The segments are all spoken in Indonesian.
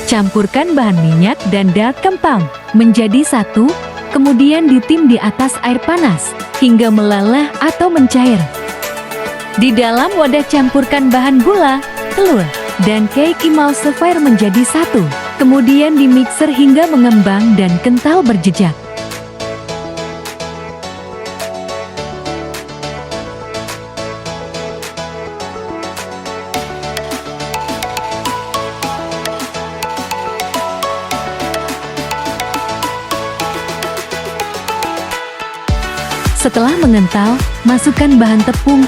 Campurkan bahan minyak dan dark compound menjadi satu, kemudian ditim di atas air panas hingga meleleh atau mencair. Di dalam wadah campurkan bahan gula, telur, dan cake emulsifier menjadi satu. Kemudian dimixer hingga mengembang dan kental berjejak. Setelah mengental, masukkan bahan tepung,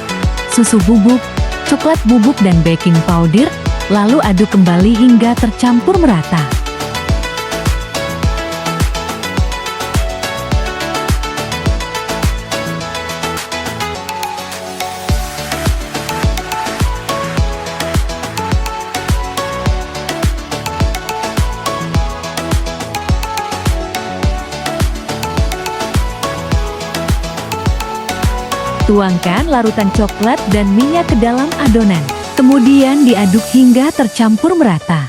susu bubuk, coklat bubuk dan baking powder, lalu aduk kembali hingga tercampur merata. Tuangkan larutan coklat dan minyak ke dalam adonan. Kemudian diaduk hingga tercampur merata.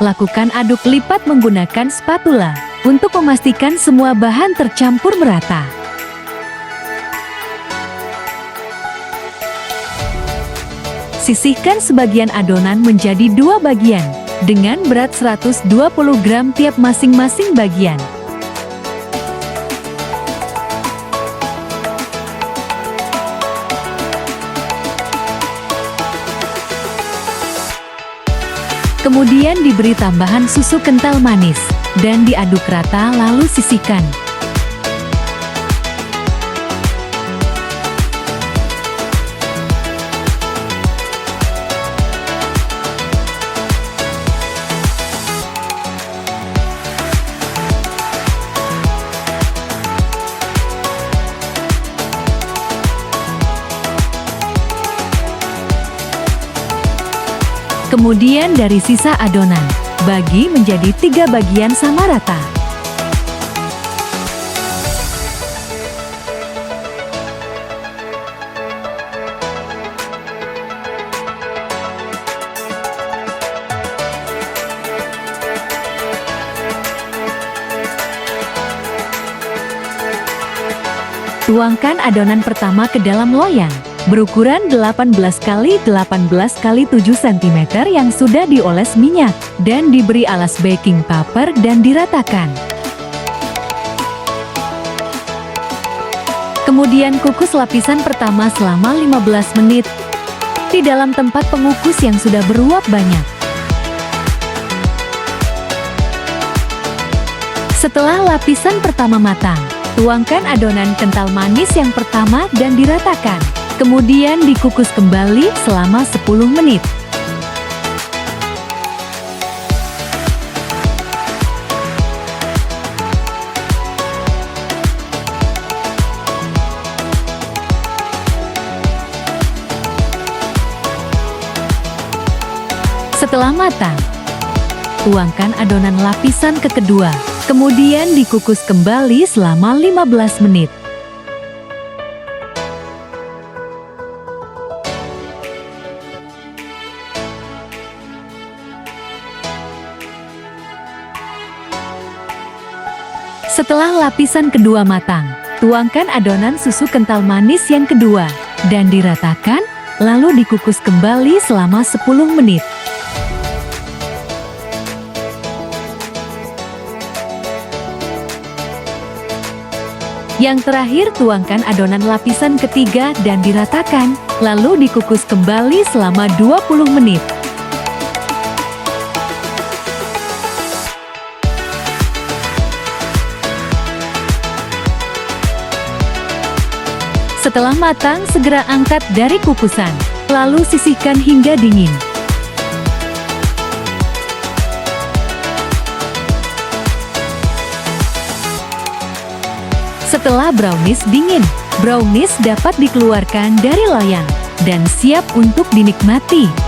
Lakukan aduk lipat menggunakan spatula untuk memastikan semua bahan tercampur merata. Sisihkan sebagian adonan menjadi dua bagian, dengan berat 120 gram tiap masing-masing bagian. Kemudian diberi tambahan susu kental manis, dan diaduk rata lalu sisihkan. Kemudian dari sisa adonan, bagi menjadi 3 bagian sama rata. Tuangkan adonan pertama ke dalam loyang berukuran 18 x 18 x 7 cm yang sudah dioles minyak dan diberi alas baking paper dan diratakan. Kemudian kukus lapisan pertama selama 15 menit di dalam tempat pengukus yang sudah beruap banyak. Setelah lapisan pertama matang, tuangkan adonan kental manis yang pertama dan diratakan. Kemudian dikukus kembali selama 10 menit. Setelah matang, tuangkan adonan lapisan kedua. Kemudian dikukus kembali selama 15 menit. Setelah lapisan kedua matang, tuangkan adonan susu kental manis yang kedua dan diratakan, lalu dikukus kembali selama 10 menit. Yang terakhir, tuangkan adonan lapisan ketiga dan diratakan, lalu dikukus kembali selama 20 menit. Setelah matang, segera angkat dari kukusan, lalu sisihkan hingga dingin. Setelah brownies dingin, brownies dapat dikeluarkan dari loyang dan siap untuk dinikmati.